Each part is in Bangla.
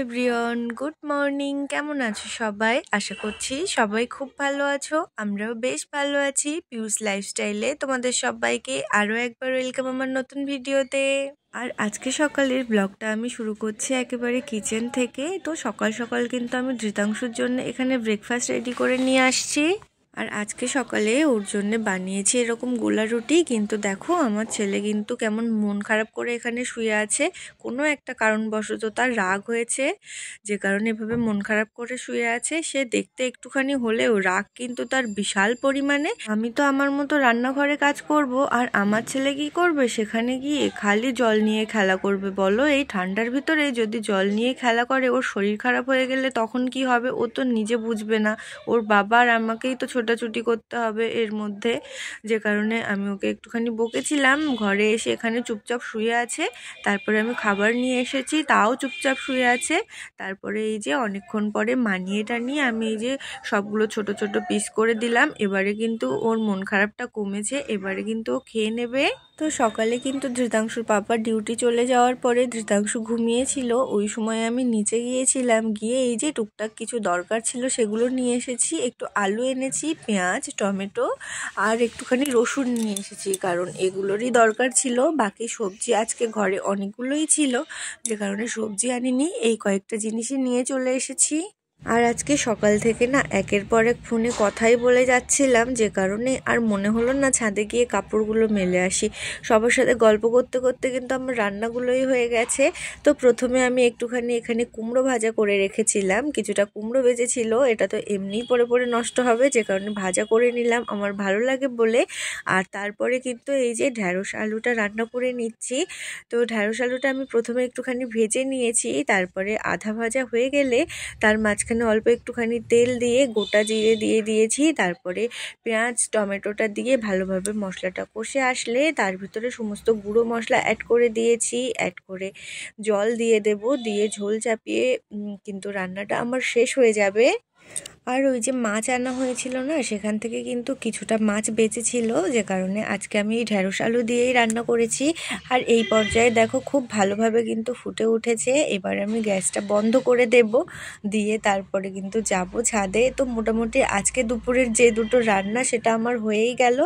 Everyone, good morning. কেমন আছো সবাই? আশা করছি সবাই খুব ভালো আছো। আমরাও বেশ ভালো আছি। পিউস লাইফস্টাইলে তোমাদের সবাইকে আরও একবার ওয়েলকাম আমার নতুন ভিডিওতে। আর আজকে সকালের ব্লগটা আমি শুরু করছি একেবারে কিচেন থেকে। তো সকাল সকাল কিন্তু আমি ধৃতাংশুর জন্য এখানে ব্রেকফাস্ট রেডি করে নিয়ে আসছি। আর আজকে সকালে ওর জন্য বানিয়েছি এরকম গোলা রুটি। কিন্তু দেখো আমার ছেলে কিন্তু কেমন মন খারাপ করে এখানে শুয়ে আছে। কোনো একটা কারণবশত তার রাগ হয়েছে, যে কারণে এভাবে মন খারাপ করে শুয়ে আছে। সে দেখতে একটুখানি হলেও রাগ কিন্তু তার বিশাল পরিমাণে। আমি তো আমার মতো রান্নাঘরে কাজ করব, আর আমার ছেলে কি করবে? সেখানে গিয়ে খালি জল নিয়ে খেলা করবে। বলো, এই ঠান্ডার ভিতরে যদি জল নিয়ে খেলা করে, ওর শরীর খারাপ হয়ে গেলে তখন কি হবে? ও তো নিজে বুঝবে না। ওর বাবা আর আমাকেই তো ছোটাছুটি করতে হবে এর মধ্যে, যে কারণে আমি ওকে একটুখানি বকেছিলাম। ঘরে এসে এখানে চুপচাপ শুয়ে আছে। তারপরে আমি খাবার নিয়ে এসেছি, তাও চুপচাপ শুয়ে আছে। তারপরে এই যে অনেকক্ষণ পরে মানিয়ে টানিয়ে আমি এই যে সবগুলো ছোট ছোট পিস করে দিলাম। এবারে কিন্তু ওর মন খারাপটা কমেছে, এবারে কিন্তু ও খেয়ে নেবে। তো সকালে কিন্তু ধৃতাংশুর পাপা ডিউটি চলে যাওয়ার পরে ধৃতাংশু ঘুমিয়েছিল। ওই সময় আমি নিচে গিয়েছিলাম, গিয়ে এই যে টুকটাক কিছু দরকার ছিল সেগুলো নিয়ে এসেছি। একটু আলু এনেছি, পেঁয়াজ, টমেটো আর একটুখানি রসুন নিয়ে এসেছি, কারণ এগুলোরই দরকার ছিল। বাকি সবজি আজকে ঘরে অনেকগুলোই ছিল, যে কারণে সবজি আনিনি। এই কয়েকটা জিনিসই নিয়ে চলে এসেছি। আর আজকে সকাল থেকে না একের পর এক ফোনে কথাই বলে যাচ্ছিলাম, যে কারণে আর মনে হলো না ছাদে গিয়ে কাপড়গুলো মেলে আসি। সবার সাথে গল্প করতে করতে কিন্তু আমার রান্নাগুলোই হয়ে গেছে। তো প্রথমে আমি একটুখানি এখানে কুমড়ো ভাজা করে রেখেছিলাম, কিছুটা কুমড়ো বেজেছিল। এটা তো এমনিই পড়ে পড়ে নষ্ট হবে, যে কারণে ভাজা করে নিলাম, আমার ভালো লাগে বলে। আর তারপরে কিন্তু এই যে ঢ্যাঁড়স আলুটা রান্না করে নিচ্ছি। তো ঢ্যাঁড়স আলুটা আমি প্রথমে একটুখানি ভেজে নিয়েছি, তারপরে আধা ভাজা হয়ে গেলে তার মাঝখানে অল্প একটুখানি তেল দিয়ে গোটা জিরে দিয়ে দিয়েছি। তারপরে পেঁয়াজ টমেটোটা দিয়ে ভালোভাবে মশলাটা কষে আসলে তার ভিতরে সমস্ত গুঁড়ো মশলা অ্যাড করে দিয়েছি। অ্যাড করে জল দিয়ে দেব, দিয়ে ঝোল চাপিয়ে কিন্তু রান্নাটা আমার শেষ হয়ে যাবে। আর ওই যে মাছ আনা হয়েছিল না, সেখান থেকে কিন্তু কিছুটা মাছ বেঁচেছিল, যে কারণে আজকে আমি এই ঢ্যাঁড়স আলু দিয়েই রান্না করেছি। আর এই পর্যায়ে দেখো খুব ভালোভাবে কিন্তু ফুটে উঠেছে। এবার আমি গ্যাসটা বন্ধ করে দেব, দিয়ে তারপরে কিন্তু যাব ছাদে। তো মোটামুটি আজকে দুপুরের যে দুটো রান্না সেটা আমার হয়েই গেল।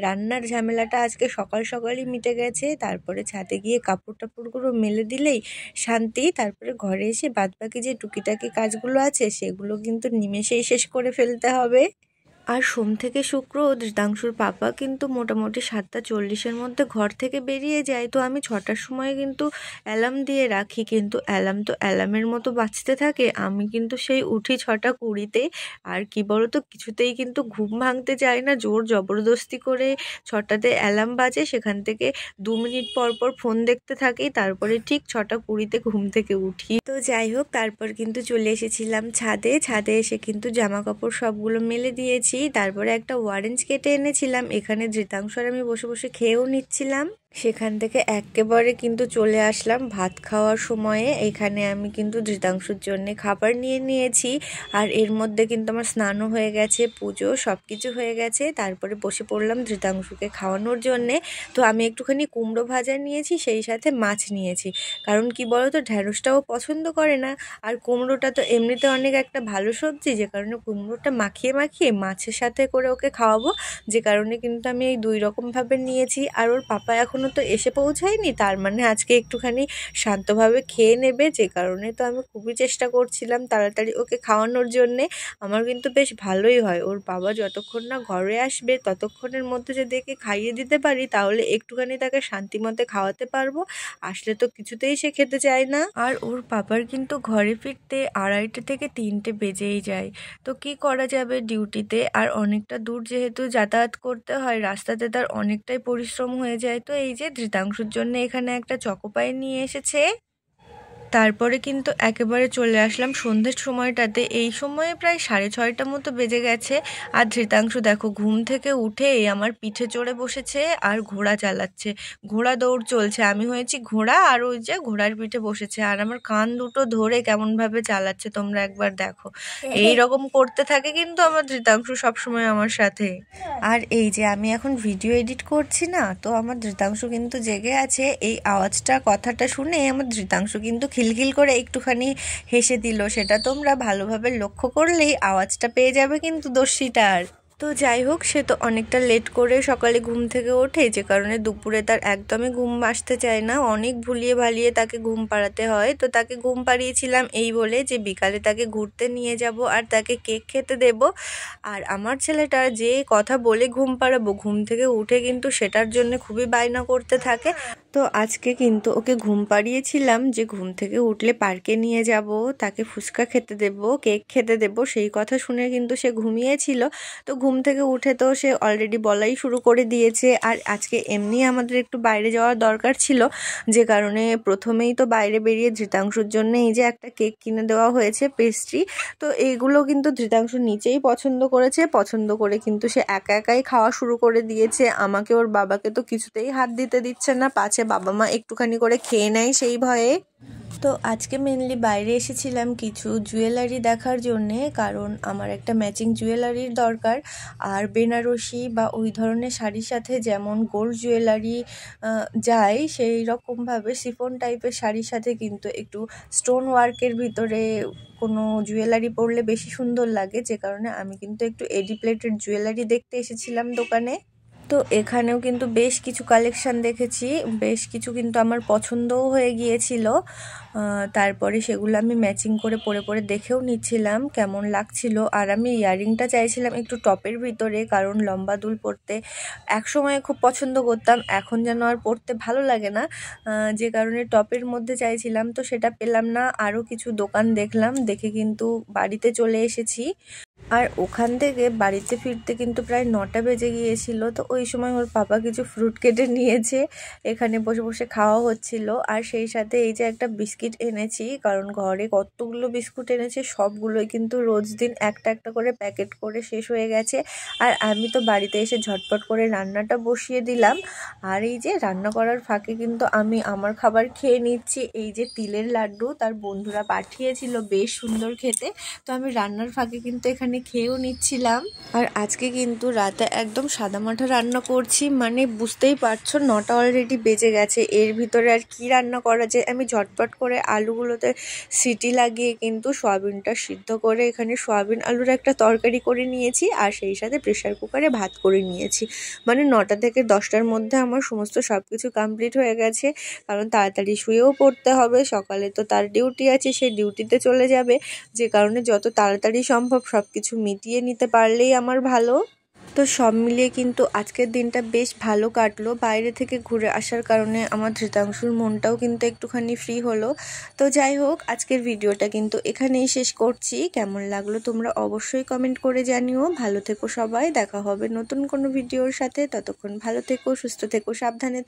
রান্নার ঝামেলাটা আজকে সকাল সকালই মিটে গেছে। তারপরে ছাদে গিয়ে কাপড় টাপড়গুলো মেলে দিলেই শান্তি। তারপরে ঘরে এসে বাদবাকি যে টুকিটাকি কাজগুলো আছে সেগুলো কিন্তু নিমেষেই শেষ করে ফেলতে হবে। আর সোম থেকে শুক্র ধৃতাংশুর পাপা কিন্তু মোটামুটি 7:40-এর মধ্যে ঘর থেকে বেরিয়ে যায়। তো আমি 6টার সময় কিন্তু অ্যালার্ম দিয়ে রাখি, কিন্তু অ্যালার্ম তো অ্যালার্মের মতো বাজতে থাকে। আমি কিন্তু সেই উঠি 6:20-তে। আর কি বলতো, কিছুতেই কিন্তু ঘুম ভাঙতে চায় না। জোর জবরদস্তি করে 6টাতে অ্যালার্ম বাজে, সেখান থেকে 2 মিনিট পর পর ফোন দেখতে থাকি, তারপরে ঠিক 6:20-তে ঘুম থেকে উঠি। তো যাই হোক, তারপর কিন্তু চলে এসেছিলাম ছাদে। ছাদে এসে কিন্তু জামা কাপড় সবগুলো মেলে দিয়েছি। তারপরে একটা অরেঞ্জ কেটে এনেছিলাম, এখানে ধৃতাংশ আর আমি বসে বসে খেয়েও নিচ্ছিলাম। সেখান থেকে একেবারে কিন্তু চলে আসলাম ভাত খাওয়ার সময়ে। এখানে আমি কিন্তু ধৃতাংশুর জন্য খাবার নিয়ে নিয়েছি। আর এর মধ্যে কিন্তু আমার স্নানও হয়ে গেছে, পুজো সব কিছু হয়ে গেছে। তারপরে বসে পড়লাম ধৃতাংশুকে খাওয়ানোর জন্যে। তো আমি একটুখানি কুমড়ো ভাজা নিয়েছি, সেই সাথে মাছ নিয়েছি। কারণ কি বলতো, ঢ্যাঁড়সটাও পছন্দ করে না, আর কুমড়োটা তো এমনিতে অনেক একটা ভালো সবজি, যে কারণে কুমড়োটা মাখিয়ে মাখিয়ে মাছের সাথে করে ওকে খাওয়াবো, যে কারণে কিন্তু আমি এই 2 রকমভাবে নিয়েছি। আর ওর পাপা এখনও তো এসে পৌঁছায়নি, তার মানে আজকে একটুখানি শান্তভাবে খেয়ে নেবে, যে কারণে তো আমি খুবই চেষ্টা করছিলাম তাড়াতাড়ি ওকে খাওয়ানোর জন্যে। আমার কিন্তু বেশ ভালোই হয়, ওর বাবা যতক্ষণ না ঘরে আসবে ততক্ষণের মধ্যে যদি একে খাইয়ে দিতে পারি, তাহলে একটুখানি তাকে শান্তিমতে খাওয়াতে পারবো। আসলে তো কিছুতেই সে খেতে চায় না। আর ওর পাপার কিন্তু ঘরে ফিরতে 2:30 থেকে 3টে বেজেই যায়। তো কি করা যাবে, ডিউটিতে আর অনেকটা দূর যেহেতু যাতায়াত করতে হয়, রাস্তাতে তার অনেকটাই পরিশ্রম হয়ে যায়। তো এই যে ধৃতাংশুর জন্য এখানে একটা চকোপাই নিয়ে এসেছে। তারপরে কিন্তু একেবারে চলে আসলাম সন্ধ্যের সময়টাতে। এই সময়ে প্রায় 6:30 মতো বেজে গেছে। আর ধৃতাংশু দেখো ঘুম থেকে উঠেই আমার পিঠে চড়ে বসেছে আর ঘোড়া চালাচ্ছে, ঘোড়া দৌড় চলছে। আমি হয়েছি ঘোড়া, আর ওই যে ঘোড়ার পিঠে বসেছে, আর আমার কান দুটো ধরে কেমনভাবে চালাচ্ছে তোমরা একবার দেখো। এই রকম করতে থাকে কিন্তু আমার ধৃতাংশু সবসময় আমার সাথে। আর এই যে আমি এখন ভিডিও এডিট করছি না, তো আমার ধৃতাংশু কিন্তু জেগে আছে। এই আওয়াজটা কথাটা শুনে আমার ধৃতাংশু কিন্তু খিলখিল করে একটুখানি হেসে দিল, সেটা তোমরা ভালোভাবে লক্ষ্য করলেই আওয়াজটা পেয়ে যাবে কিন্তু দস্যিটার। তো যাই হোক, সে তো অনেকটা লেট করে সকালে ঘুম থেকে ওঠে, যে কারণে দুপুরে তার একদমই ঘুম আসতে চায় না, অনেক ভুলিয়ে ভালিয়ে তাকে ঘুম পাড়াতে হয়। তো তাকে ঘুম পাড়িয়েছিলাম এই বলে যে বিকালে তাকে ঘুরতে নিয়ে যাব আর তাকে কেক খেতে দেব। আর আমার ছেলেটার যে কথা বলে ঘুম পাড়াবো, ঘুম থেকে উঠে কিন্তু সেটার জন্য খুবই বায়না করতে থাকে। তো আজকে কিন্তু ওকে ঘুম পাড়িয়েছিলাম যে ঘুম থেকে উঠলে পার্কে নিয়ে যাব, তাকে ফুচকা খেতে দেব, কেক খেতে দেব, সেই কথা শুনে কিন্তু সে ঘুমিয়েছিল। তো ঘুম থেকে উঠে তো সে অলরেডি বলাই শুরু করে দিয়েছে। আর আজকে এমনি আমাদের একটু বাইরে যাওয়ার দরকার ছিল, যে কারণে প্রথমেই তো বাইরে বেরিয়ে ধৃতাংশুর জন্য এই যে একটা কেক কিনে দেওয়া হয়েছে, পেস্ট্রি। তো এইগুলো কিন্তু ধৃতাংশু নিচেই পছন্দ করেছে, পছন্দ করে কিন্তু সে একা একাই খাওয়া শুরু করে দিয়েছে। আমাকে ওর বাবাকে তো কিছুতেই হাত দিতে দিচ্ছে না, পাছে বাবা মা একটুখানি করে খেয়ে নেয় সেই ভয়ে। তো আজকে মেনলি বাইরে এসেছিলাম কিছু জুয়েলারি দেখার জন্যে, কারণ আমার একটা ম্যাচিং জুয়েলারির দরকার। আর বেনারসি বা ওই ধরনের শাড়ির সাথে যেমন গোল্ড জুয়েলারি যায়, সেই রকমভাবে শিফন টাইপের শাড়ির সাথে কিন্তু একটু স্টোন ওয়ার্কের ভিতরে কোনো জুয়েলারি পরলে বেশি সুন্দর লাগে, যে কারণে আমি কিন্তু একটু এডি প্লেটের জুয়েলারি দেখতে এসেছিলাম দোকানে। তো এখানেও কিন্তু বেশ কিছু কালেকশান দেখেছি, বেশ কিছু কিন্তু আমার পছন্দও হয়ে গিয়েছিল। তারপরে সেগুলো আমি ম্যাচিং করে পরে পরে দেখেও নিচ্ছিলাম কেমন লাগছিল। আর আমি ইয়াররিংটা চাইছিলাম একটু টপের ভিতরে, কারণ লম্বা দুল পরতে একসময় খুব পছন্দ করতাম, এখন যেন আর পরতে ভালো লাগে না, যে কারণে টপের মধ্যে চাইছিলাম। তো সেটা পেলাম না, আরও কিছু দোকান দেখলাম, দেখে কিন্তু বাড়িতে চলে এসেছি। আর ওখান থেকে বাড়িতে ফিরতে কিন্তু প্রায় 9টা বেজে গিয়েছিল। তো ওই সময় ওর পাপা কিছু ফ্রুট কেটে নিয়েছে, এখানে বসে বসে খাওয়া হচ্ছিল। আর সেই সাথে এই যে একটা বিস্কিট এনেছি, কারণ ঘরে কতগুলো বিস্কুট এনেছে, সবগুলোই কিন্তু রোজ দিন একটা একটা করে প্যাকেট করে শেষ হয়ে গেছে। আর আমি তো বাড়িতে এসে ঝটপট করে রান্নাটা বসিয়ে দিলাম। আর এই যে রান্না করার ফাঁকে কিন্তু আমি আমার খাবার খেয়ে নিচ্ছি। এই যে তিলের লাড্ডু তার বন্ধুরা পাঠিয়েছিল, বেশ সুন্দর খেতে। তো আমি রান্নার ফাঁকে কিন্তু এখানে খেয়েও নিচ্ছিলাম। আর আজকে কিন্তু রাতে একদম সাদামাঠা রান্না করছি, মানে বুঝতেই পারছো 9টা অলরেডি বেজে গেছে, এর ভিতরে আর কি রান্না করা যায়। আমি ঝটপট করে আলুগুলোতে সিটি লাগিয়ে কিন্তু সয়াবিনটা সিদ্ধ করে এখানে সয়াবিন আলুর একটা তরকারি করে নিয়েছি, আর সেই সাথে প্রেশার কুকারে ভাত করে নিয়েছি। মানে 9টা থেকে 10টার মধ্যে আমার সমস্ত সব কিছু কমপ্লিট হয়ে গেছে, কারণ তাড়াতাড়ি শুয়েও পড়তে হবে, সকালে তো তার ডিউটি আছে, সে ডিউটিতে চলে যাবে, যে কারণে যত তাড়াতাড়ি সম্ভব সব কিছু মিটিয়ে নিতে পারলেই আমার ভালো। তো সব মিলিয়ে কিন্তু আজকের দিনটা বেশ ভালো কাটলো, বাইরে থেকে ঘুরে আসার কারণে আমার ধৃতাংশুর মনটাও কিন্তু একটুখানি ফ্রি হলো। তো যাই হোক, আজকের ভিডিওটা কিন্তু এখানেই শেষ করছি। কেমন লাগলো তোমরা অবশ্যই কমেন্ট করে জানিও। ভালো থেকো সবাই, দেখা হবে নতুন কোনো ভিডিওর সাথে, ততক্ষণ ভালো থেকো, সুস্থ থেকো, সাবধানে থেকো।